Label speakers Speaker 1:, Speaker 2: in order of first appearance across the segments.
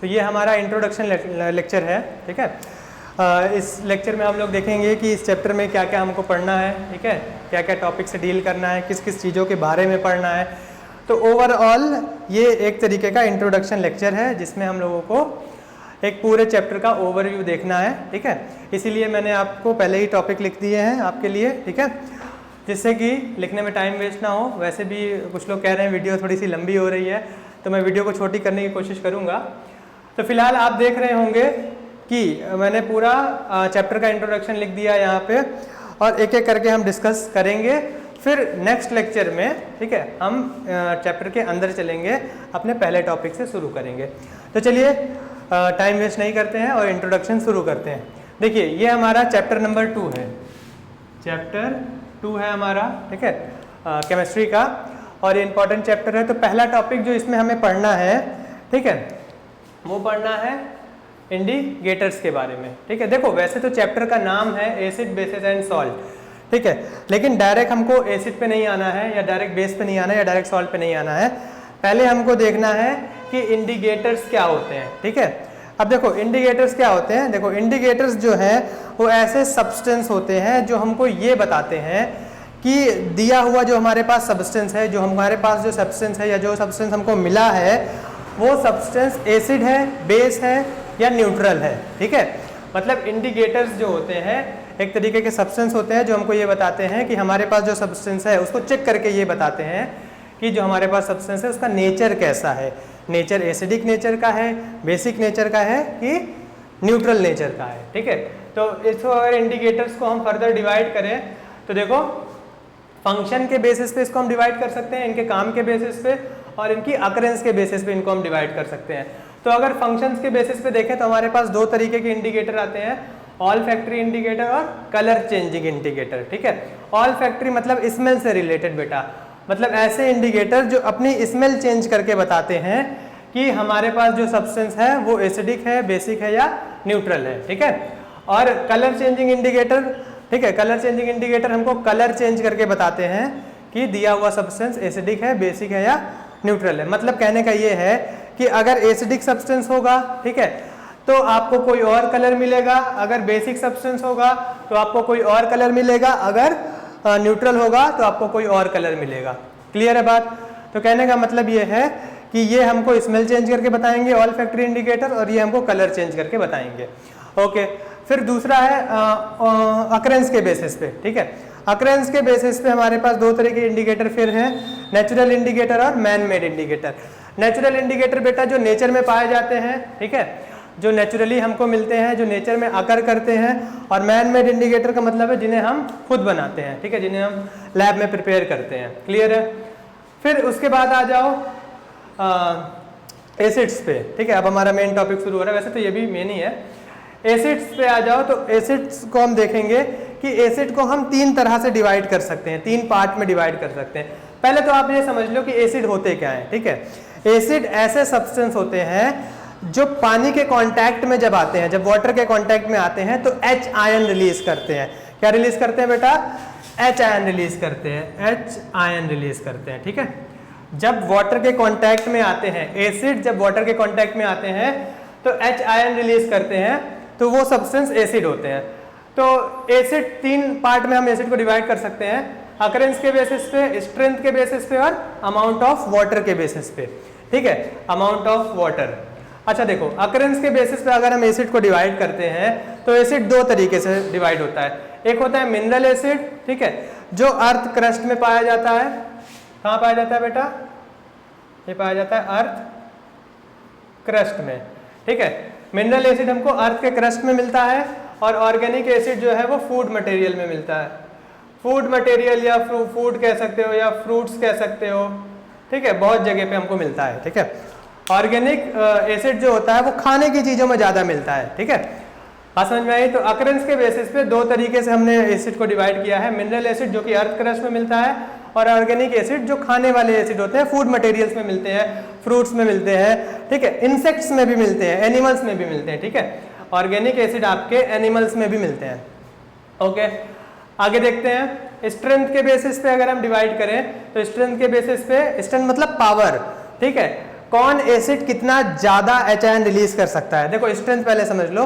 Speaker 1: तो ये हमारा इंट्रोडक्शन लेक्चर है, ठीक है। इस लेक्चर में हम लोग देखेंगे कि इस चैप्टर में क्या क्या हमको पढ़ना है, ठीक है, क्या क्या टॉपिक से डील करना है, किस किस चीज़ों के बारे में पढ़ना है। तो ओवरऑल ये एक तरीके का इंट्रोडक्शन लेक्चर है जिसमें हम लोगों को एक पूरे चैप्टर का ओवरव्यू देखना है, ठीक है। इसीलिए मैंने आपको पहले ही टॉपिक लिख दिए हैं आपके लिए, ठीक है, जिससे कि लिखने में टाइम वेस्ट ना हो। वैसे भी कुछ लोग कह रहे हैं वीडियो थोड़ी सी लंबी हो रही है, तो मैं वीडियो को छोटी करने की कोशिश करूँगा। तो फिलहाल आप देख रहे होंगे कि मैंने पूरा चैप्टर का इंट्रोडक्शन लिख दिया यहाँ पे, और एक एक करके हम डिस्कस करेंगे। फिर नेक्स्ट लेक्चर में, ठीक है, हम चैप्टर के अंदर चलेंगे, अपने पहले टॉपिक से शुरू करेंगे। तो चलिए टाइम वेस्ट नहीं करते हैं और इंट्रोडक्शन शुरू करते हैं। देखिए ये हमारा चैप्टर नंबर 2 है, चैप्टर 2 है हमारा, ठीक है, केमिस्ट्री का, और ये इंपॉर्टेंट चैप्टर है। तो पहला टॉपिक जो इसमें हमें पढ़ना है, ठीक है, वो पढ़ना है इंडिकेटर्स के बारे में, ठीक है। देखो वैसे तो चैप्टर का नाम है एसिड बेसिस एंड सॉल्ट, ठीक है, लेकिन डायरेक्ट हमको एसिड पे नहीं आना है, या डायरेक्ट बेस पे नहीं आना है, या डायरेक्ट सॉल्ट पे नहीं आना है। पहले हमको देखना है कि इंडिकेटर्स क्या होते हैं, ठीक है। अब देखो इंडिकेटर्स क्या होते हैं। देखो इंडिकेटर्स जो है वो ऐसे सब्सटेंस होते हैं जो हमको ये बताते हैं कि दिया हुआ जो हमारे पास सब्सटेंस है, जो हमारे पास जो सब्सटेंस है या जो सब्सटेंस हमको मिला है, वो सब्सटेंस एसिड है, बेस है या न्यूट्रल है, ठीक है। मतलब इंडिकेटर्स जो होते हैं एक तरीके के सब्सटेंस होते हैं जो हमको ये बताते हैं कि हमारे पास जो सब्सटेंस है उसको चेक करके ये बताते हैं कि जो हमारे पास सब्सटेंस है उसका नेचर कैसा है, नेचर एसिडिक नेचर का है, बेसिक नेचर का है कि न्यूट्रल नेचर का है, ठीक है। तो इसको अगर इंडिकेटर्स को हम फर्दर डिवाइड करें तो देखो फंक्शन के बेसिस पे इसको हम डिवाइड कर सकते हैं, इनके काम के बेसिस पे, और इनकी अकरेंस के बेसिस पे इनको हम डिवाइड कर सकते हैं। तो अगर फंक्शंस के बेसिस पे देखें तो हमारे पास दो तरीके के इंडिकेटर आते हैं, ऑल फैक्ट्री इंडिकेटर और कलर चेंजिंग इंडिकेटर, ठीक है। ऑल फैक्ट्री मतलब स्मेल से रिलेटेड बेटा, मतलब ऐसे इंडिकेटर जो अपनी स्मेल चेंज करके बताते हैं कि हमारे पास जो सब्सटेंस है वो एसिडिक है, बेसिक है या न्यूट्रल है, ठीक है। और कलर चेंजिंग इंडिकेटर, ठीक है, कलर चेंजिंग इंडिकेटर हमको कलर चेंज करके बताते हैं कि दिया हुआ सब्सटेंस एसिडिक है, बेसिक है या न्यूट्रल है। मतलब कहने का ये है कि अगर एसिडिक सब्सटेंस होगा, ठीक है, तो आपको कोई और कलर मिलेगा, अगर बेसिक सब्सटेंस होगा तो आपको कोई और कलर मिलेगा, अगर न्यूट्रल होगा तो आपको कोई और कलर मिलेगा। क्लियर है बात। तो कहने का मतलब ये है कि ये हमको स्मेल चेंज करके बताएंगे ऑल फैक्ट्री इंडिकेटर, और ये हमको कलर चेंज करके बताएंगे। ओके, फिर दूसरा है अकरेंस के बेसिस पे, ठीक है। अकरेंस के बेसिस पे हमारे पास दो तरह के इंडिकेटर फिर हैं, नेचुरल इंडिकेटर और man made indicator. Natural indicator बेटा जो नेचर में पाए जाते हैं, ठीक है, जो नेचुरली हमको मिलते हैं, जो नेचर में अकर करते हैं। और मैन मेड इंडिकेटर का मतलब है जिन्हें हम खुद बनाते हैं, ठीक है, जिन्हें हम लैब में प्रिपेयर करते हैं। क्लियर है। फिर उसके बाद आ जाओ एसिड्स पे, ठीक है। अब हमारा मेन टॉपिक शुरू हो रहा है, वैसे तो ये भी मेन ही है। एसिड्स पे आ जाओ तो एसिड्स को हम देखेंगे कि एसिड को हम तीन तरह से डिवाइड कर सकते हैं, तीन पार्ट में डिवाइड कर सकते हैं। पहले तो आप ये समझ लो कि एसिड होते क्या है, ठीक है। एसिड ऐसे सब्सटेंस होते हैं जो पानी के कांटेक्ट में जब आते हैं, जब वाटर के कांटेक्ट में आते हैं तो H आयन रिलीज करते हैं। क्या रिलीज करते हैं बेटा? H आयन रिलीज करते हैं, H आयन रिलीज करते हैं, ठीक है। जब वाटर के कांटेक्ट में आते हैं, एसिड जब वाटर के कांटेक्ट में आते हैं तो H आयन रिलीज करते हैं, तो वो सब्सटेंस एसिड होते हैं। तो एसिड तीन पार्ट में हम एसिड को डिवाइड कर सकते हैं, अकरेंस के बेसिस पे, स्ट्रेंथ के बेसिस पे, और अमाउंट ऑफ वाटर के बेसिस पे, ठीक है, अमाउंट ऑफ वाटर। अच्छा देखो अकरेंस के बेसिस पे अगर हम एसिड को डिवाइड करते हैं तो एसिड दो तरीके से डिवाइड होता है। एक होता है मिनरल एसिड, ठीक है, जो अर्थ क्रस्ट में पाया जाता है। कहाँ पाया जाता है बेटा? ये पाया जाता है अर्थ क्रस्ट में, ठीक है। मिनरल एसिड हमको अर्थ के क्रस्ट में मिलता है, और ऑर्गेनिक एसिड जो है वो फूड मटेरियल में मिलता है। फूड मटेरियल या फूड कह सकते हो या फ्रूट्स कह सकते हो, ठीक है, बहुत जगह पे हमको मिलता है, ठीक है। ऑर्गेनिक एसिड जो होता है वो खाने की चीज़ों में ज़्यादा मिलता है, ठीक है। बात समझ में आई। तो अकरेंस के बेसिस पे दो तरीके से हमने एसिड को डिवाइड किया है, मिनरल एसिड जो कि अर्थ क्रस्ट में मिलता है, और ऑर्गेनिक एसिड जो खाने वाले एसिड होते हैं, फूड मटेरियल्स में मिलते हैं, फ्रूट्स में मिलते हैं, ठीक है, इंसेक्ट्स में भी मिलते हैं, एनिमल्स में भी मिलते हैं, ठीक है। ऑर्गेनिक एसिड आपके एनिमल्स में भी मिलते हैं। ओके, आगे देखते हैं। स्ट्रेंथ के बेसिस पे अगर हम डिवाइड करें तो स्ट्रेंथ के बेसिस पे, स्ट्रेंथ मतलब पावर, ठीक है, कौन एसिड कितना ज्यादा एच आयन रिलीज कर सकता है। देखो स्ट्रेंथ पहले समझ लो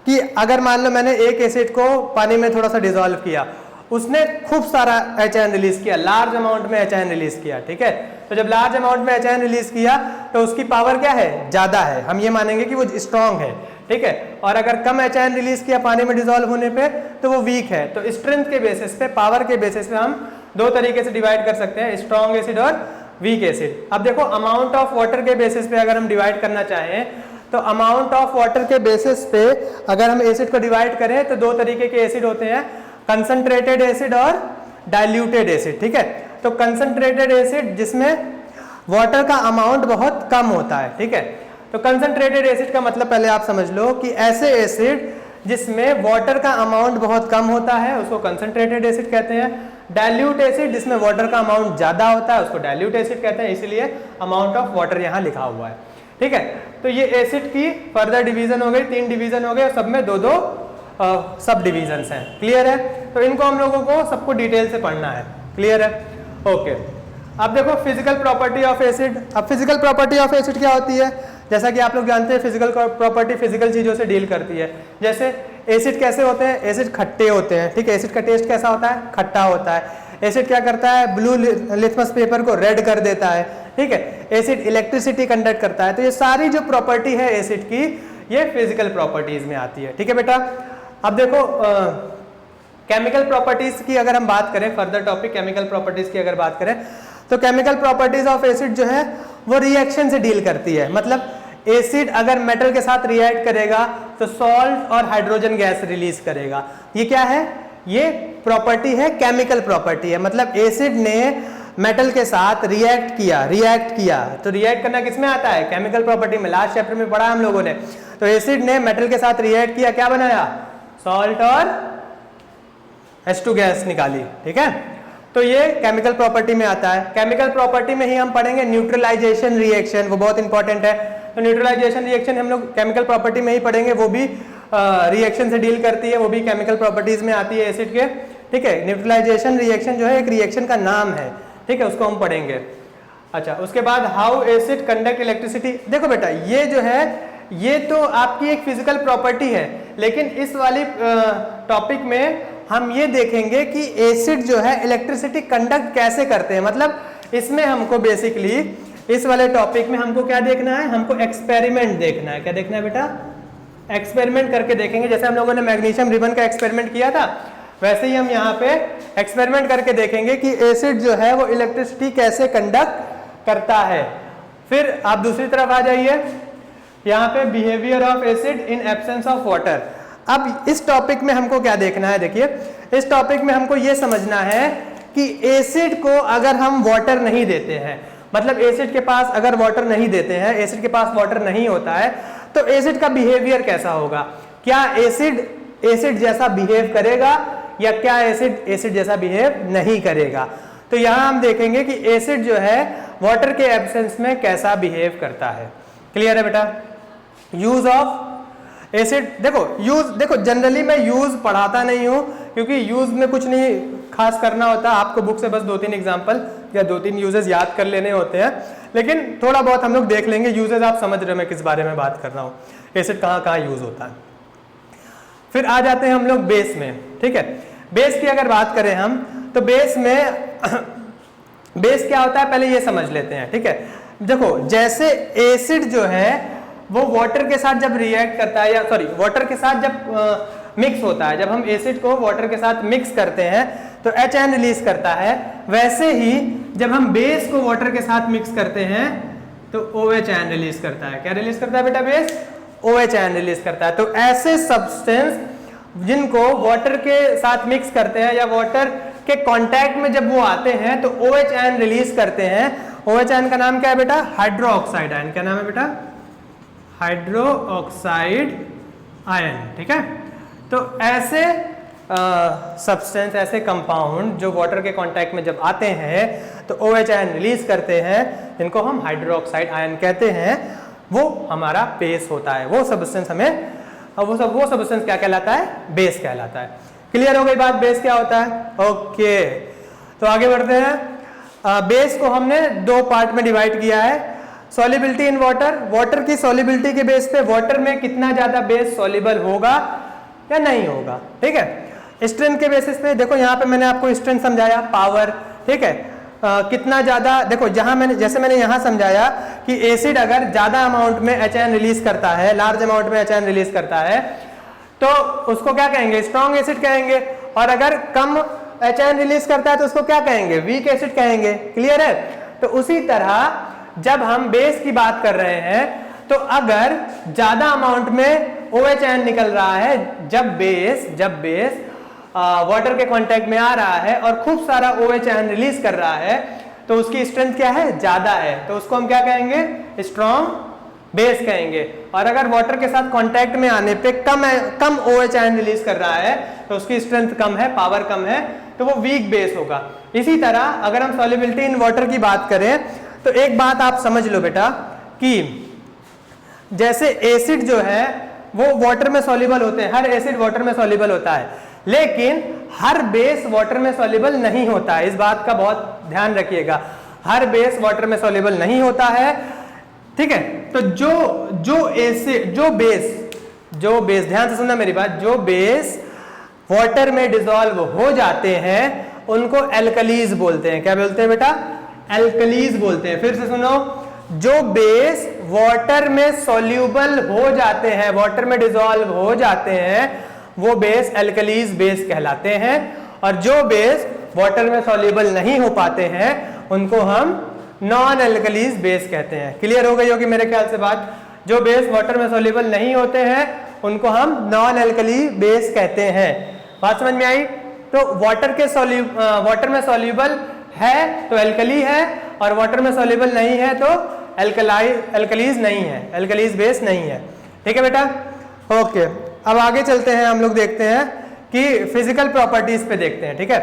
Speaker 1: कि अगर मान लो मैंने एक एसिड को पानी में थोड़ा सा डिसॉल्व किया, उसने खूब सारा एच आयन रिलीज किया, लार्ज अमाउंट में एच आयन रिलीज किया, ठीक है। तो जब लार्ज अमाउंट में एच आयन रिलीज किया तो उसकी पावर क्या है, ज्यादा है, हम ये मानेंगे कि वो स्ट्रांग है, ठीक है। और अगर कम एच आयन रिलीज किया पानी में डिसॉल्व होने पे तो वो वीक है। तो स्ट्रेंथ के बेसिस पे, पावर के बेसिस पे हम दो तरीके से डिवाइड कर सकते हैं, स्ट्रांग एसिड और वीक एसिड। अब देखो अमाउंट ऑफ वाटर के बेसिस पे अगर हम डिवाइड करना चाहें तो अमाउंट ऑफ वाटर के बेसिस पे अगर हम एसिड को डिवाइड करें तो दो तरीके के एसिड होते हैं, कंसंट्रेटेड एसिड और डाइल्यूटेड एसिड, ठीक है। तो कंसंट्रेटेड एसिड जिसमें वाटर का अमाउंट बहुत कम होता है, ठीक है। तो कंसंट्रेटेड एसिड का मतलब पहले आप समझ लो कि ऐसे एसिड जिसमें वाटर का अमाउंट बहुत कम होता है उसको कंसंट्रेटेड एसिड कहते हैं। डाइल्यूट एसिड जिसमें वाटर का अमाउंट ज्यादा होता है उसको डाइल्यूट एसिड कहते हैं, इसीलिए अमाउंट ऑफ वाटर यहाँ लिखा हुआ है, ठीक है। तो ये एसिड की फर्दर डिवीजन हो गई, 3 डिवीजन हो गए, सब में 2-2 सब डिवीजन्स हैं, क्लियर है। तो इनको हम लोगों को सबको डिटेल से पढ़ना है, क्लियर है, ओके। अब देखो फिजिकल प्रॉपर्टी ऑफ एसिड। अब फिजिकल प्रॉपर्टी ऑफ एसिड क्या होती है, जैसा कि आप लोग जानते हैं फिजिकल प्रॉपर्टी फिजिकल चीजों से डील करती है। जैसे एसिड कैसे होते हैं, एसिड खट्टे होते हैं, ठीक है। एसिड का टेस्ट कैसा होता है, खट्टा होता है। एसिड क्या करता है, ब्लू लिथमस पेपर को रेड कर देता है, ठीक है। एसिड इलेक्ट्रिसिटी कंडक्ट करता है। तो ये सारी जो प्रॉपर्टी है एसिड की ये फिजिकल प्रॉपर्टीज में आती है, ठीक है बेटा। अब देखो केमिकल प्रॉपर्टीज की अगर हम बात करें, फर्दर टॉपिक केमिकल प्रॉपर्टीज की अगर बात करें तो केमिकल प्रॉपर्टीज ऑफ एसिड जो है वो रिएक्शन से डील करती है। मतलब एसिड अगर मेटल के साथ रिएक्ट करेगा तो सॉल्ट और हाइड्रोजन गैस रिलीज करेगा। ये क्या है, ये प्रॉपर्टी है, केमिकल प्रॉपर्टी है। मतलब एसिड ने मेटल के साथ रिएक्ट किया तो रिएक्ट करना किसमें आता है, केमिकल प्रॉपर्टी में। लास्ट चैप्टर में पढ़ा हम लोगों ने। तो एसिड ने मेटल के साथ रिएक्ट किया, क्या बनाया, सॉल्ट और H2 गैस निकाली, ठीक है। तो ये केमिकल प्रॉपर्टी में आता है। केमिकल प्रॉपर्टी में ही हम पढ़ेंगे न्यूट्रलाइजेशन रिएक्शन, वो बहुत इंपॉर्टेंट है। तो न्यूट्रलाइजेशन रिएक्शन हम लोग केमिकल प्रॉपर्टी में ही पढ़ेंगे, वो भी रिएक्शन से डील करती है, वो भी केमिकल प्रॉपर्टीज में आती है एसिड के, ठीक है। न्यूट्रलाइजेशन रिएक्शन जो है एक रिएक्शन का नाम है, ठीक है, उसको हम पढ़ेंगे। अच्छा, उसके बाद हाउ एसिड कंडक्ट इलेक्ट्रिसिटी। देखो बेटा ये जो है ये तो आपकी एक फिजिकल प्रॉपर्टी है, लेकिन इस वाली टॉपिक में हम ये देखेंगे कि एसिड जो है इलेक्ट्रिसिटी कंडक्ट कैसे करते हैं। मतलब इसमें हमको बेसिकली इस वाले टॉपिक में हमको क्या देखना है, हमको एक्सपेरिमेंट देखना है। क्या देखना है बेटा, एक्सपेरिमेंट करके देखेंगे। जैसे हम लोगों ने मैग्नीशियम रिबन का एक्सपेरिमेंट किया था, वैसे ही हम यहाँ पे एक्सपेरिमेंट करके देखेंगे कि एसिड जो है वो इलेक्ट्रिसिटी कैसे कंडक्ट करता है। फिर आप दूसरी तरफ आ जाइए, यहाँ पे behaviour of acid in absence of water. अब इस टॉपिक में हमको क्या देखना है, देखिए इस टॉपिक में हमको ये समझना है कि एसिड को अगर हम वाटर नहीं देते हैं, मतलब एसिड के पास अगर वाटर नहीं देते हैं, एसिड के पास वाटर नहीं होता है, तो एसिड का बिहेवियर कैसा होगा। क्या एसिड जैसा बिहेव करेगा या क्या एसिड जैसा बिहेव नहीं करेगा। तो यहाँ हम देखेंगे कि एसिड जो है वाटर के एब्सेंस में कैसा बिहेव करता है। क्लियर है बेटा। यूज ऑफ एसिड, देखो जनरली मैं यूज पढ़ाता नहीं हूँ क्योंकि यूज में कुछ नहीं खास करना होता, आपको बुक से बस 2-3 एग्जांपल या 2-3 यूजेस याद कर लेने होते हैं, लेकिन थोड़ा बहुत हम लोग देख लेंगे। यूजेस आप समझ रहे हो मैं किस बारे में बात कर रहा हूँ, एसिड कहाँ कहाँ यूज होता है। फिर आ जाते हैं हम लोग बेस में, ठीक है। बेस की अगर बात करें हम तो बेस में बेस क्या होता है पहले ये समझ लेते हैं, ठीक है। देखो जैसे एसिड जो है वो वाटर के साथ जब रिएक्ट करता है, या सॉरी वाटर के साथ जब मिक्स होता है, जब हम एसिड को वाटर के साथ मिक्स करते हैं तो एच आयन रिलीज करता है। वैसे ही जब हम बेस को वाटर के साथ मिक्स करते हैं तो OH आयन रिलीज करता है। क्या रिलीज करता है बेटा बेस, OH आयन रिलीज करता है। तो ऐसे सब्सटेंस जिनको वाटर के साथ मिक्स करते हैं या वाटर के कांटेक्ट में जब वो आते हैं तो OH आयन रिलीज करते हैं। OH आयन का नाम क्या है बेटा, हाइड्रो ऑक्साइड आयन। क्या नाम है बेटा, हाइड्रो ऑक्साइड आयन, ठीक है। तो ऐसे सब्सटेंस, ऐसे कंपाउंड जो वाटर के कांटेक्ट में जब आते हैं तो OH आयन रिलीज करते हैं, जिनको हम हाइड्रो ऑक्साइड आयन कहते हैं, वो हमारा बेस होता है। वो सब्सटेंस हमें वो सब्सटेंस क्या कहलाता है, बेस कहलाता है। क्लियर हो गई बात, बेस क्या होता है। ओके, तो आगे बढ़ते हैं। बेस को हमने 2 पार्ट में डिवाइड किया है, सॉल्युबिलिटी इन वाटर, वाटर की सॉल्युबिलिटी के बेस पे वाटर में कितना ज्यादा बेस सॉल्युबल होगा या नहीं होगा, ठीक है। स्ट्रेंथ के बेसिस पे देखो यहाँ पे मैंने आपको स्ट्रेंथ समझाया, पावर, ठीक है, कितना ज्यादा, देखो जहां मैंने यहाँ समझाया कि एसिड अगर ज्यादा अमाउंट में HN रिलीज करता है, लार्ज अमाउंट में HN रिलीज करता है, तो उसको क्या कहेंगे, स्ट्रॉन्ग एसिड कहेंगे, और अगर कम HN रिलीज करता है तो उसको क्या कहेंगे, वीक एसिड कहेंगे। क्लियर है। तो उसी तरह जब हम बेस की बात कर रहे हैं तो अगर ज्यादा अमाउंट में OHN निकल रहा है, जब बेस वाटर के कांटेक्ट में आ रहा है और खूब सारा OHN रिलीज कर रहा है, तो उसकी स्ट्रेंथ क्या है, ज्यादा है, तो उसको हम क्या कहेंगे, स्ट्रॉन्ग बेस कहेंगे। और अगर वाटर के साथ कांटेक्ट में आने पे कम OHN रिलीज कर रहा है तो उसकी स्ट्रेंथ कम है, पावर कम है, तो वो वीक बेस होगा। इसी तरह अगर हम सॉल्युबिलिटी इन वाटर की बात करें तो एक बात आप समझ लो बेटा कि जैसे एसिड जो है वो वाटर में सॉल्युबल होते हैं, हर एसिड वाटर में सॉल्युबल होता है, लेकिन हर बेस वाटर में सॉल्युबल नहीं होता है। इस बात का बहुत ध्यान रखिएगा, हर बेस वाटर में सॉल्युबल नहीं होता है, ठीक है। तो जो बेस ध्यान से सुनना मेरी बात, जो बेस वाटर में डिसॉल्व हो जाते हैं उनको एल्कलीज बोलते हैं। क्या बोलते हैं बेटा, एल्कलीज बोलते हैं। फिर से सुनो, जो बेस वाटर में सॉल्यूबल हो जाते हैं, वाटर में डिसॉल्व हो जाते हैं, वो बेस एल्कलीज बेस कहलाते हैं, और जो बेस वाटर में सॉल्यूबल नहीं हो पाते हैं उनको हम नॉन एल्कलीज बेस कहते हैं। क्लियर हो गई होगी मेरे ख्याल से बात। जो बेस वाटर में सॉल्यूबल नहीं होते हैं उनको हम नॉन एल्कली बेस कहते हैं। बात समझ में आई। तो वाटर में सॉल्यूबल है तो एल्कली है, और वाटर में सॉल्यूबल नहीं है तो एल्कलीज नहीं है, एल्कलीज बेस नहीं है। ठीक है बेटा, ओके। अब आगे चलते हैं, हम लोग देखते हैं कि फिजिकल प्रॉपर्टीज पे देखते हैं। ठीक है,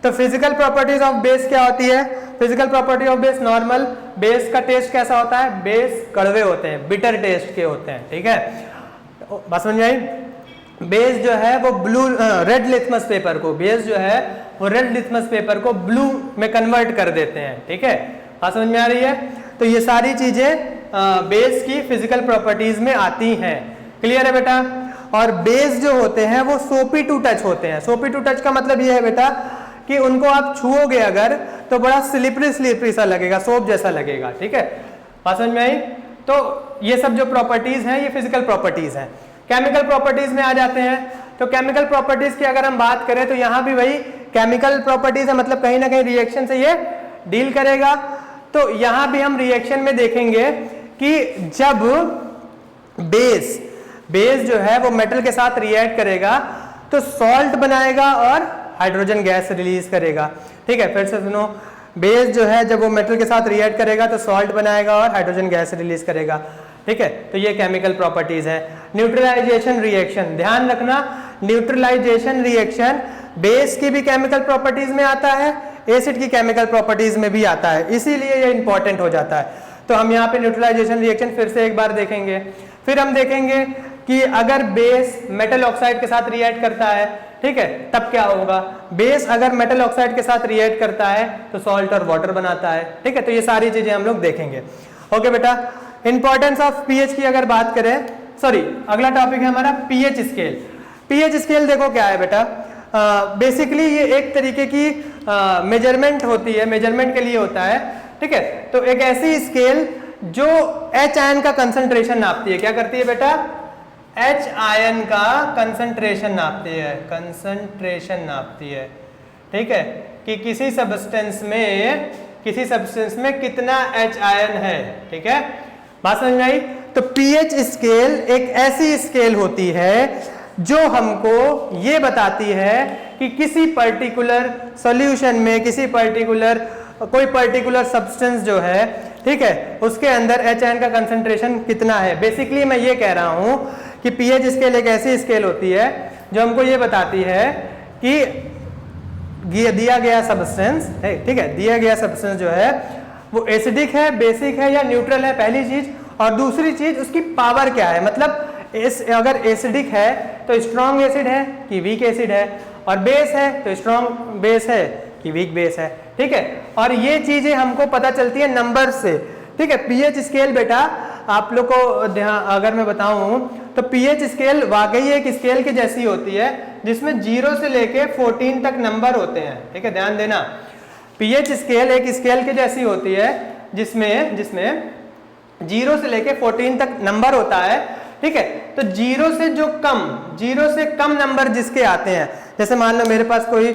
Speaker 1: तो फिजिकल प्रॉपर्टीज ऑफ बेस क्या होती है। Physical property of base, normal base का टेस्ट कैसा होता है, बेस कड़वे होते हैं, बिटर टेस्ट के होते हैं। ठीक है, बात समझ में आई। बेस जो है वो रेड लिथमस पेपर को, बेस जो है वो रेड लिथमस पेपर को ब्लू में कन्वर्ट कर देते हैं। ठीक है, बात समझ में आ रही है। तो ये सारी चीजें बेस की फिजिकल प्रॉपर्टीज में आती हैं। क्लियर है बेटा। और बेस जो होते हैं वो सोपी टू टच होते हैं। सोपी टू टच का मतलब ये है बेटा कि उनको आप छुओगे अगर तो बड़ा स्लिपरी सा लगेगा, सोप जैसा लगेगा। ठीक है, बात समझ में आई। तो ये सब जो प्रॉपर्टीज हैं ये फिजिकल प्रॉपर्टीज हैं। केमिकल प्रॉपर्टीज में आ जाते हैं। तो केमिकल प्रॉपर्टीज की अगर हम बात करें तो यहाँ भी वही केमिकल प्रॉपर्टीज है, मतलब कहीं ना कहीं रिएक्शन से ये डील करेगा। तो यहाँ भी हम रिएक्शन में देखेंगे कि जब बेस जो है वो मेटल के साथ रिएक्ट करेगा तो सॉल्ट बनाएगा और हाइड्रोजन गैस रिलीज करेगा। ठीक है, फिर से सुनो, बेस जो है जब वो मेटल के साथ रिएक्ट करेगा तो सॉल्ट बनाएगा और हाइड्रोजन गैस रिलीज करेगा। ठीक है, तो ये केमिकल प्रॉपर्टीज है। न्यूट्रलाइजेशन रिएक्शन, ध्यान रखना, न्यूट्रलाइजेशन रिएक्शन बेस की भी केमिकल प्रॉपर्टीज में आता है, एसिड की केमिकल प्रॉपर्टीज में भी आता है, इसीलिए ये इंपॉर्टेंट हो जाता है। तो हम यहाँ पे न्यूट्रलाइजेशन रिएक्शन फिर से एक बार देखेंगे। फिर हम देखेंगे कि अगर बेस मेटल ऑक्साइड के साथ रिएक्ट करता है, ठीक है, तब क्या होगा। बेस अगर मेटल ऑक्साइड के साथ रिएक्ट करता है तो सॉल्ट और वाटर बनाता है। ठीक है, तो ये सारी चीजें हम लोग देखेंगे। ओके बेटा, इंपॉर्टेंस ऑफ पीएच की अगर बात करें, सॉरी अगला टॉपिक है हमारा पीएच स्केल। पीएच स्केल देखो क्या है बेटा, बेसिकली ये एक तरीके की मेजरमेंट होती है, मेजरमेंट के लिए होता है। ठीक है, तो एक ऐसी स्केल जो एच आयन का कंसंट्रेशन नापती है। क्या करती है बेटा, एच आयन का कंसंट्रेशन नापती है, कंसंट्रेशन नापती है। ठीक है, कि किसी सब्सटेंस में कितना एच आयन है। ठीक है, बात समझ में आई। तो पीएच स्केल एक ऐसी स्केल होती है जो हमको ये बताती है कि किसी पर्टिकुलर सॉल्यूशन में कोई पर्टिकुलर सब्सटेंस जो है, ठीक है, उसके अंदर एच आयन का कंसंट्रेशन कितना है। बेसिकली मैं ये कह रहा हूं कि पीएच स्केल एक ऐसी स्केल होती है जो हमको ये बताती है कि दिया गया सब्सटेंस है, ठीक है, दिया गया सब्सटेंस जो है वो एसिडिक है, बेसिक है या न्यूट्रल है, पहली चीज। और दूसरी चीज उसकी पावर क्या है, मतलब अगर एसिडिक है तो स्ट्रॉन्ग एसिड है कि वीक एसिड है, और बेस है तो स्ट्रॉन्ग बेस है कि वीक बेस है। ठीक है, और ये चीजें हमको पता चलती है नंबर से। ठीक है। पीएच स्केल बेटा आप लोग को ध्यान अगर मैं बताऊं तो पीएच स्केल वाकई एक स्केल की जैसी होती है जिसमें 0 से लेके 14 तक नंबर होते हैं। ठीक है, ध्यान देना। पीएच स्केल एक स्केल की जैसी होती है जिसमें 0 से लेके 14 तक नंबर होता है। ठीक है, तो 0 से कम नंबर जिसके आते हैं, जैसे मान लो मेरे पास कोई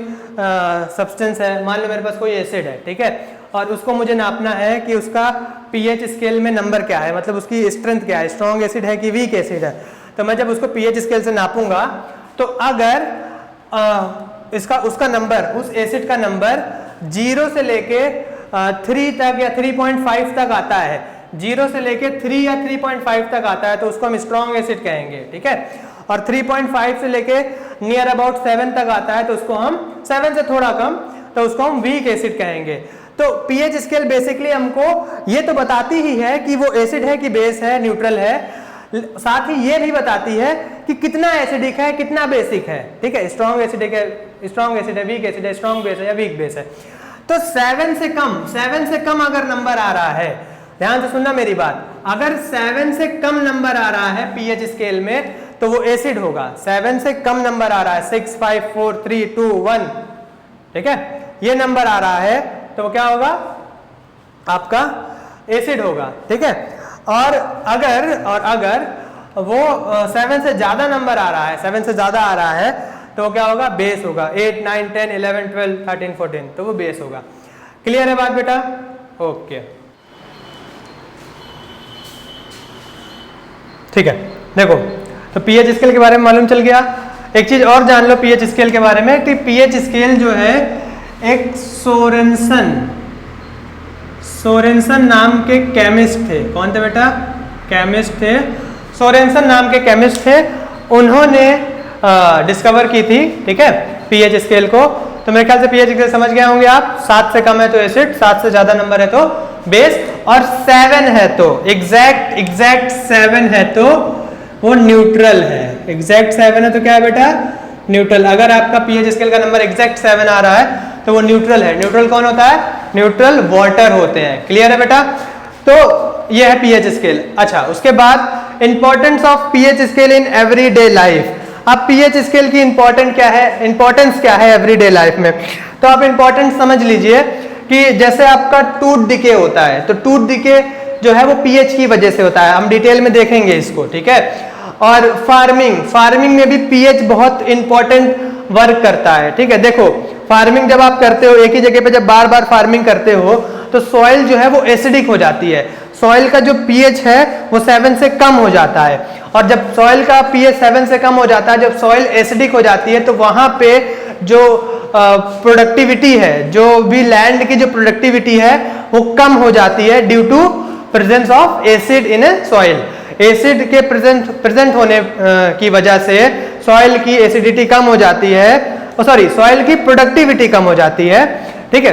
Speaker 1: सब्सटेंस है, मान लो मेरे पास कोई एसिड है, ठीक है, और उसको मुझे नापना है कि उसका पीएच स्केल में नंबर क्या है, मतलब उसकी स्ट्रेंथ क्या है, स्ट्रॉन्ग एसिड है कि वीक एसिड है। तो मैं जब उसको पीएच स्केल से नापूंगा तो अगर उसका नंबर, उस एसिड का नंबर 0 से लेके 3 तक या 3.5 तक आता है, 0 से लेके 3 या 3.5 तक आता है तो उसको हम स्ट्रॉन्ग एसिड कहेंगे। ठीक है, और 3.5 से लेके नियर अबाउट 7 तक आता है तो उसको हम 7 से थोड़ा कम तो उसको हम वीक एसिड कहेंगे। तो पीएच स्केल बेसिकली हमको ये तो बताती ही है कि वो एसिड है कि बेस है, न्यूट्रल है, साथ ही ये भी बताती है कि कितना एसिडिक है, कितना बेसिक है। ठीक है, स्ट्रॉन्ग एसिड है, वीक एसिड है, स्ट्रॉन्ग बेस है या वीक बेस है। तो 7 से कम अगर नंबर आ रहा है, ध्यान से सुनना मेरी बात, अगर 7 से कम नंबर आ रहा है पीएच स्केल में तो वो एसिड होगा। 7 से कम नंबर आ रहा है, 6, 5, 4, 3, 2, 1, ठीक है, ये नंबर आ रहा है तो वो क्या होगा, आपका एसिड होगा। ठीक है, और अगर वो 7 से ज्यादा नंबर आ रहा है, 7 से ज्यादा आ रहा है तो वो क्या होगा, बेस होगा। 8, 9, 10, 11, 12, 13, 14 तो वो बेस होगा। क्लियर है बात बेटा? ओके, ठीक है। देखो तो पीएच स्केल के बारे में मालूम चल गया। एक चीज और जान लो पीएच स्केल के बारे में कि पीएच स्केल जो है एक सोरेनसन नाम के केमिस्ट थे। कौन थे बेटा? केमिस्ट थे, सोरेनसन नाम के केमिस्ट थे। उन्होंने डिस्कवर की थी, ठीक है, पीएच स्केल को। तो मेरे ख्याल से पीएच स्केल समझ गए होंगे आप। 7 से कम है तो एसिड, 7 से ज्यादा नंबर है तो बेस, और 7 है तो एग्जैक्ट 7 है तो वो न्यूट्रल है। एग्जैक्ट 7 है तो क्या है बेटा? न्यूट्रल। अगर आपका पीएच स्केल का नंबर एग्जैक्ट 7 आ रहा है तो वो न्यूट्रल है। न्यूट्रल कौन होता है? न्यूट्रल वाटर होते हैं। क्लियर है बेटा? तो ये है पीएच स्केल। अच्छा, उसके बाद importance of pH scale in everyday life. अब पीएच स्केल की इंपॉर्टेंस क्या है एवरीडे लाइफ में? तो आप इंपॉर्टेंस समझ लीजिए कि जैसे आपका टूथ डिके होता है तो टूथ डिके जो है वो पीएच की वजह से होता है। हम डिटेल में देखेंगे इसको, ठीक है। और फार्मिंग में भी पीएच बहुत इंपॉर्टेंट वर्क करता है। ठीक है, देखो फार्मिंग जब आप करते हो, एक ही जगह पे जब बार बार फार्मिंग करते हो तो सॉइल जो है वो एसिडिक हो जाती है। सॉइल का जो पीएच है वो 7 से कम हो जाता है, और जब सॉइल का पीएच 7 से कम हो जाता है, जब सॉइल एसिडिक हो जाती है तो वहां पे जो प्रोडक्टिविटी है, जो भी लैंड की जो प्रोडक्टिविटी है वो कम हो जाती है due to presence of acid in a soil. Acid के प्रेजेंट होने की वजह से सॉइल की एसिडिटी कम हो जाती है, सॉइल की प्रोडक्टिविटी कम हो जाती है। ठीक है,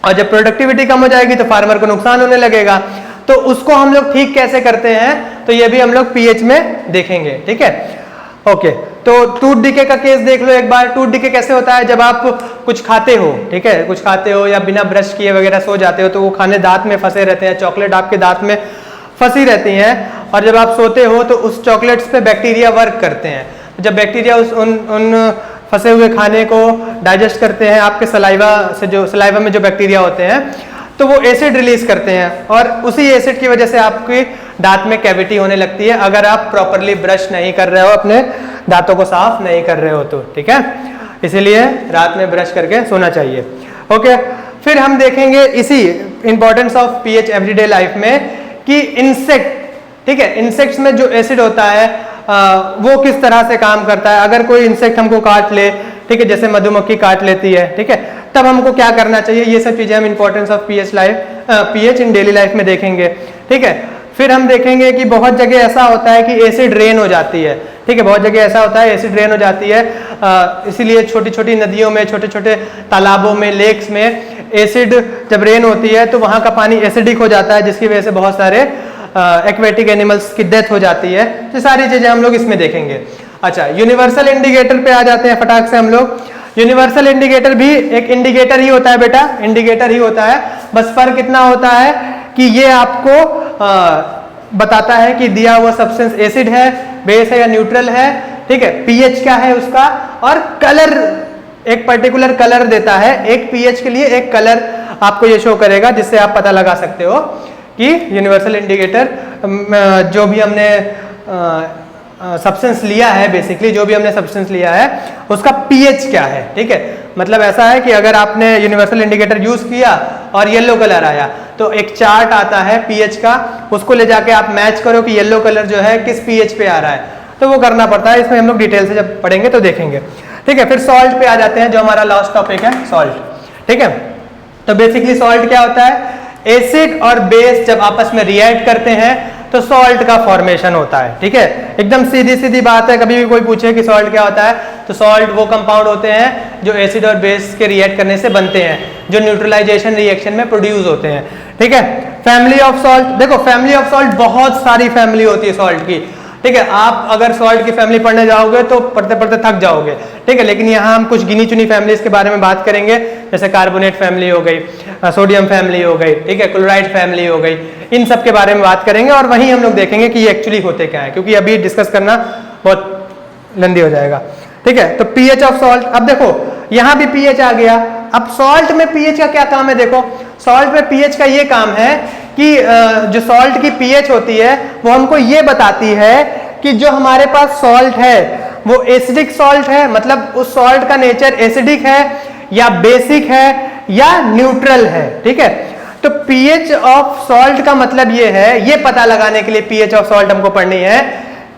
Speaker 1: और जब प्रोडक्टिविटी कम हो जाएगी तो फार्मर को नुकसान होने लगेगा। तो उसको हम लोग ठीक कैसे करते हैं तो ये भी हम लोग पीएच में देखेंगे। ठीक है, ओके। तो टूथ डिके का केस देख लो एक बार। टूथ डिके कैसे होता है? जब आप कुछ खाते हो, ठीक है, कुछ खाते हो या बिना ब्रश किए वगैरह सो जाते हो तो वो खाने दांत में फंसे रहते हैं, चॉकलेट आपके दांत में फंसी रहती हैं, और जब आप सोते हो तो उस चॉकलेट्स पे बैक्टीरिया वर्क करते हैं। जब बैक्टीरिया उन फंसे हुए खाने को डाइजेस्ट करते हैं, आपके सलाइवा में जो बैक्टीरिया होते हैं तो वो एसिड रिलीज करते हैं, और उसी एसिड की वजह से आपके दांत में कैविटी होने लगती है अगर आप प्रॉपरली ब्रश नहीं कर रहे हो, अपने दांतों को साफ नहीं कर रहे हो तो। ठीक है, इसीलिए रात में ब्रश करके सोना चाहिए। ओके, फिर हम देखेंगे इसी importance of pH everyday life में कि इंसेक्ट, ठीक है, इंसेक्ट्स में जो एसिड होता है वो किस तरह से काम करता है। अगर कोई इंसेक्ट हमको काट ले, ठीक है, जैसे मधुमक्खी काट लेती है, ठीक है, तब हमको क्या करना चाहिए, ये सब चीजें हम importance of pH in daily life में देखेंगे। ठीक है, फिर हम देखेंगे कि बहुत जगह ऐसा होता है कि एसिड रेन हो जाती है। ठीक है, बहुत जगह ऐसा होता है एसिड रेन हो जाती है, इसीलिए छोटी छोटी नदियों में, छोटे छोटे तालाबों में, लेक्स में एसिड जब रेन होती है तो वहां का पानी एसिडिक हो जाता है, जिसकी वजह से बहुत सारे एक्वेटिक एनिमल्स की डेथ हो जाती है। तो सारी चीजें हम लोग इसमें देखेंगे। अच्छा, यूनिवर्सल इंडिकेटर पे आ जाते हैं फटाक से हम लोग। यूनिवर्सल इंडिकेटर भी एक इंडिकेटर ही होता है बेटा, इंडिकेटर ही होता है, बस फर्क इतना होता है कि ये आपको बताता है कि दिया हुआ सब्सटेंस एसिड है, बेस है या न्यूट्रल है, ठीक है, पीएच क्या है उसका, और कलर, एक पर्टिकुलर कलर देता है, एक पीएच के लिए एक कलर आपको ये शो करेगा, जिससे आप पता लगा सकते हो कि यूनिवर्सल इंडिकेटर जो भी हमने सब्सटेंस लिया है, बेसिकली जो भी हमने सब्सटेंस लिया है उसका पीएच क्या है, ठीक है। मतलब ऐसा है कि अगर आपने यूनिवर्सल इंडिकेटर यूज किया और येलो कलर आया तो एक चार्ट आता है पीएच का, उसको ले जाके आप मैच करो कि येलो कलर जो है किस पीएच पे आ रहा है, तो वो करना पड़ता है। इसमें हम लोग डिटेल से जब पढ़ेंगे तो देखेंगे, ठीक है। फिर सॉल्ट पे आ जाते हैं, जो हमारा लास्ट टॉपिक है सॉल्ट, ठीक है। तो बेसिकली सॉल्ट क्या होता है, एसिड और बेस जब आपस में रिएक्ट करते हैं तो सॉल्ट का फॉर्मेशन होता है, ठीक है। एकदम सीधी सीधी बात है, कभी भी कोई पूछे कि सॉल्ट क्या होता है, तो सॉल्ट वो कंपाउंड होते हैं जो एसिड और बेस के रिएक्ट करने से बनते हैं, जो न्यूट्रलाइजेशन रिएक्शन में प्रोड्यूस होते हैं, ठीक है। फैमिली ऑफ सॉल्ट, देखो फैमिली ऑफ सॉल्ट बहुत सारी फैमिली होती है सॉल्ट की, ठीक है। आप अगर सॉल्ट की फैमिली पढ़ने जाओगे तो पढ़ते पढ़ते थक जाओगे, ठीक है। लेकिन यहाँ हम कुछ गिनी चुनी फैमिलीज के बारे में बात करेंगे, जैसे कार्बोनेट फैमिली हो गई, सोडियम फैमिली हो गई, ठीक है, क्लोराइड फैमिली हो गई, इन सब के बारे में बात करेंगे और वहीं हम लोग देखेंगे कि ये एक्चुअली होते क्या है, क्योंकि अभी डिस्कस करना बहुत लेंदी हो जाएगा, ठीक है। तो पीएच ऑफ सॉल्ट, अब देखो यहाँ भी पीएच आ गया। अब सॉल्ट में पीएच का क्या काम है, देखो सॉल्ट में पीएच का ये काम है कि जो सॉल्ट की पीएच होती है वो हमको ये बताती है कि जो हमारे पास सॉल्ट है वो एसिडिक सॉल्ट है, मतलब उस सॉल्ट का नेचर एसिडिक है या बेसिक है या न्यूट्रल है, ठीक है। तो पीएच ऑफ सॉल्ट का मतलब ये है, ये पता लगाने के लिए पीएच ऑफ सॉल्ट हमको पढ़नी है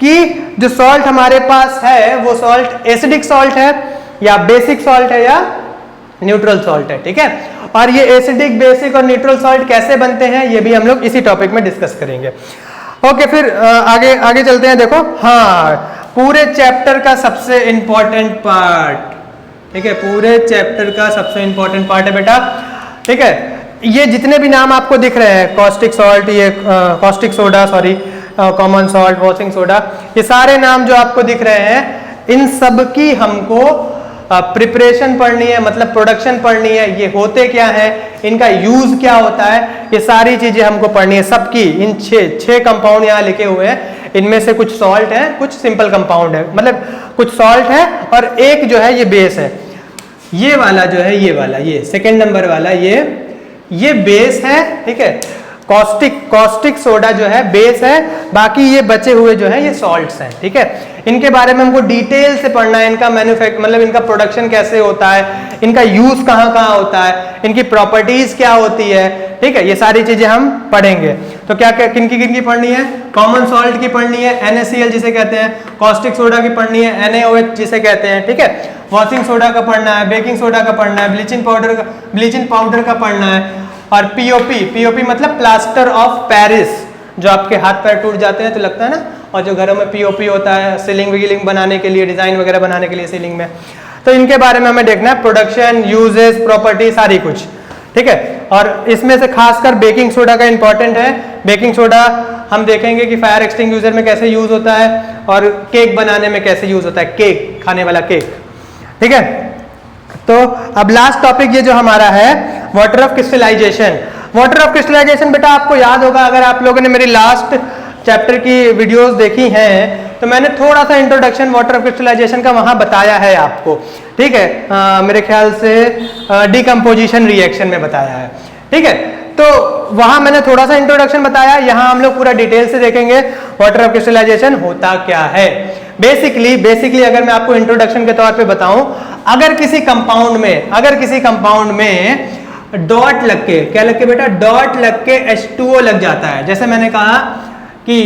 Speaker 1: कि जो सॉल्ट हमारे पास है वो सॉल्ट एसिडिक सॉल्ट है या बेसिक सॉल्ट है या न्यूट्रल सॉल्ट है, ठीक है। और ये एसिडिक, बेसिक और न्यूट्रल सॉल्ट कैसे बनते हैं ये भी हम लोग इसी टॉपिक में डिस्कस करेंगे। ओके, फिर आगे आगे चलते हैं। देखो हाँ, पूरे चैप्टर का सबसे इंपॉर्टेंट पार्ट, ठीक है, पूरे चैप्टर का सबसे इंपॉर्टेंट पार्ट है बेटा, ठीक है। ये जितने भी नाम आपको दिख रहे हैं, कॉस्टिक सॉल्ट, ये caustic soda, sorry common salt, washing soda, ये सारे नाम जो आपको दिख रहे हैं, इन सब की हमको प्रिपरेशन पढ़नी है, मतलब प्रोडक्शन पढ़नी है, ये होते क्या है, इनका यूज क्या होता है, ये सारी चीजें हमको पढ़नी है सबकी। इन छह कंपाउंड यहाँ लिखे हुए हैं, इनमें से कुछ सॉल्ट है, कुछ सिंपल कंपाउंड है, मतलब कुछ सॉल्ट है और एक जो है ये बेस है। ये वाला जो है, ये वाला, ये सेकेंड नंबर वाला, ये बेस है, ठीक है। कॉस्टिक सोडा जो है बेस है, बाकी ये बचे हुए जो है ये सॉल्ट्स हैं, ठीक है। इनके बारे में हमको डिटेल से पढ़ना है, इनका मैन्युफैक्चर, मतलब इनका प्रोडक्शन कैसे होता है, इनका यूज कहाँ कहाँ होता है, इनकी प्रॉपर्टीज क्या होती है, ठीक है, ये सारी चीजें हम पढ़ेंगे। तो क्या क्या किन की पढ़नी है, कॉमन सॉल्ट की पढ़नी है, NaCl जिसे कहते हैं, कॉस्टिक सोडा की पढ़नी है, NaOH जिसे कहते हैं, ठीक है, वॉशिंग सोडा का पढ़ना है, बेकिंग सोडा का पढ़ना है, ब्लीचिंग पाउडर का पढ़ना है, और पीओपी मतलब प्लास्टर ऑफ पेरिस, जो आपके हाथ पैर टूट जाते हैं तो लगता है ना, और जो घरों में पीओपी होता है सीलिंग विलिंग बनाने के लिए, डिजाइन वगैरह बनाने के लिए सीलिंग में, तो इनके बारे में हमें देखना है, प्रोडक्शन, यूजेस, प्रॉपर्टी, सारी कुछ, ठीक है। और इसमें से खासकर बेकिंग सोडा का इंपॉर्टेंट है। बेकिंग सोडा हम देखेंगे कि फायर एक्सटिंग्विशर में कैसे यूज होता है और केक बनाने में कैसे यूज होता है, केक, खाने वाला केक, ठीक है। तो अब लास्ट टॉपिक ये जो हमारा है, water of crystallisation. Water of crystallisation बेटा आपको याद होगा, अगर आप लोगों ने मेरी लास्ट चैप्टर की वीडियोस देखी हैं तो मैंने थोड़ा सा इंट्रोडक्शन वाटर ऑफ क्रिस्टलाइजेशन का वहां बताया है आपको, ठीक है, मेरे ख्याल से डिकम्पोजिशन रिएक्शन में बताया है, ठीक है। तो वहां मैंने थोड़ा सा इंट्रोडक्शन बताया, यहाँ हम लोग पूरा डिटेल से देखेंगे वाटर ऑफ क्रिस्टलाइजेशन होता क्या है। बेसिकली अगर मैं आपको इंट्रोडक्शन के तौर पे बताऊं, अगर किसी कंपाउंड में डॉट लग के, क्या लग के बेटा, डॉट लग के H2O लग जाता है, जैसे मैंने कहा कि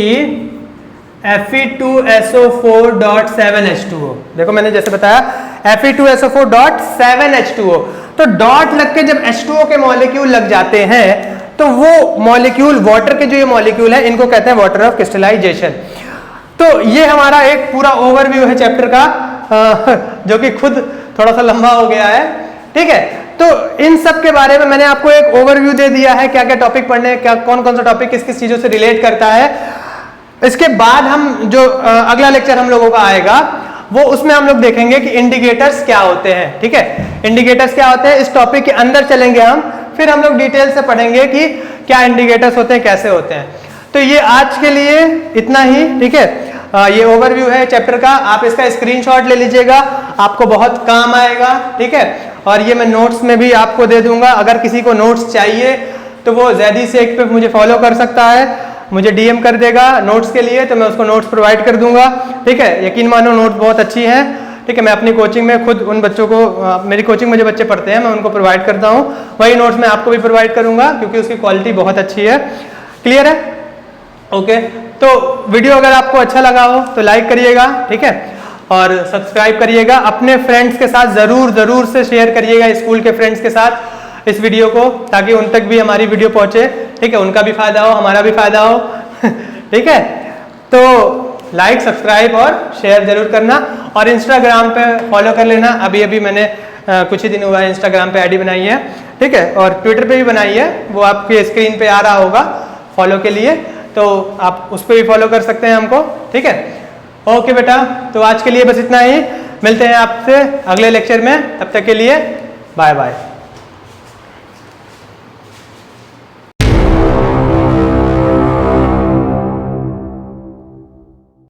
Speaker 1: Fe2SO4.7H2O, देखो मैंने जैसे बताया Fe2SO4.7H2O, तो डॉट लग के जब H2O के मॉलिक्यूल लग जाते हैं तो वो मॉलिक्यूल, वाटर के जो ये मॉलिक्यूल है, इनको कहते हैं वाटर ऑफ क्रिस्टलाइजेशन। तो ये हमारा एक पूरा ओवरव्यू है चैप्टर का, जो कि खुद थोड़ा सा लंबा हो गया है, ठीक है। तो इन सब के बारे में मैंने आपको एक ओवरव्यू दे दिया है, क्या क्या टॉपिक पढ़ने, क्या कौन कौन सा टॉपिक किस किस चीजों से रिलेट करता है। इसके बाद हम जो अगला लेक्चर हम लोगों का आएगा वो, उसमें हम लोग देखेंगे कि इंडिकेटर्स क्या होते हैं, ठीक है, इंडिकेटर्स क्या होते हैं। इस टॉपिक के अंदर चलेंगे हम, फिर हम लोग डिटेल से पढ़ेंगे कि क्या इंडिकेटर्स होते हैं, कैसे होते हैं। तो ये आज के लिए इतना ही, ठीक है। ये ओवरव्यू है चैप्टर का, आप इसका स्क्रीनशॉट ले लीजिएगा, आपको बहुत काम आएगा, ठीक है। और ये मैं नोट्स में भी आपको दे दूंगा, अगर किसी को नोट्स चाहिए तो वो जैदी शेख पे मुझे फॉलो कर सकता है, मुझे डीएम कर देगा नोट्स के लिए, तो मैं उसको नोट्स प्रोवाइड कर दूंगा, ठीक है। यकीन मानो नोट्स बहुत अच्छी हैं, ठीक है। मैं अपनी कोचिंग में खुद उन बच्चों को, मेरी कोचिंग में जो बच्चे पढ़ते हैं मैं उनको प्रोवाइड करता हूँ, वही नोट्स मैं आपको भी प्रोवाइड करूंगा क्योंकि उसकी क्वालिटी बहुत अच्छी है। क्लियर है? ओके। तो वीडियो अगर आपको अच्छा लगा हो तो लाइक करिएगा, ठीक है, और सब्सक्राइब करिएगा। अपने फ्रेंड्स के साथ ज़रूर से शेयर करिएगा, स्कूल के फ्रेंड्स के साथ इस वीडियो को, ताकि उन तक भी हमारी वीडियो पहुंचे, ठीक है। उनका भी फायदा हो, हमारा भी फायदा हो ठीक है। तो लाइक, सब्सक्राइब और शेयर जरूर करना, और इंस्टाग्राम पे फॉलो कर लेना। अभी मैंने कुछ ही दिन हुआ है इंस्टाग्राम पे आईडी बनाई है, ठीक है, और ट्विटर पे भी बनाई है, वो आपके स्क्रीन पे आ रहा होगा फॉलो के लिए, तो आप उस पर भी फॉलो कर सकते हैं हमको, ठीक है। ओके बेटा, तो आज के लिए बस इतना ही, मिलते हैं आपसे अगले लेक्चर में, तब तक के लिए बाय बाय।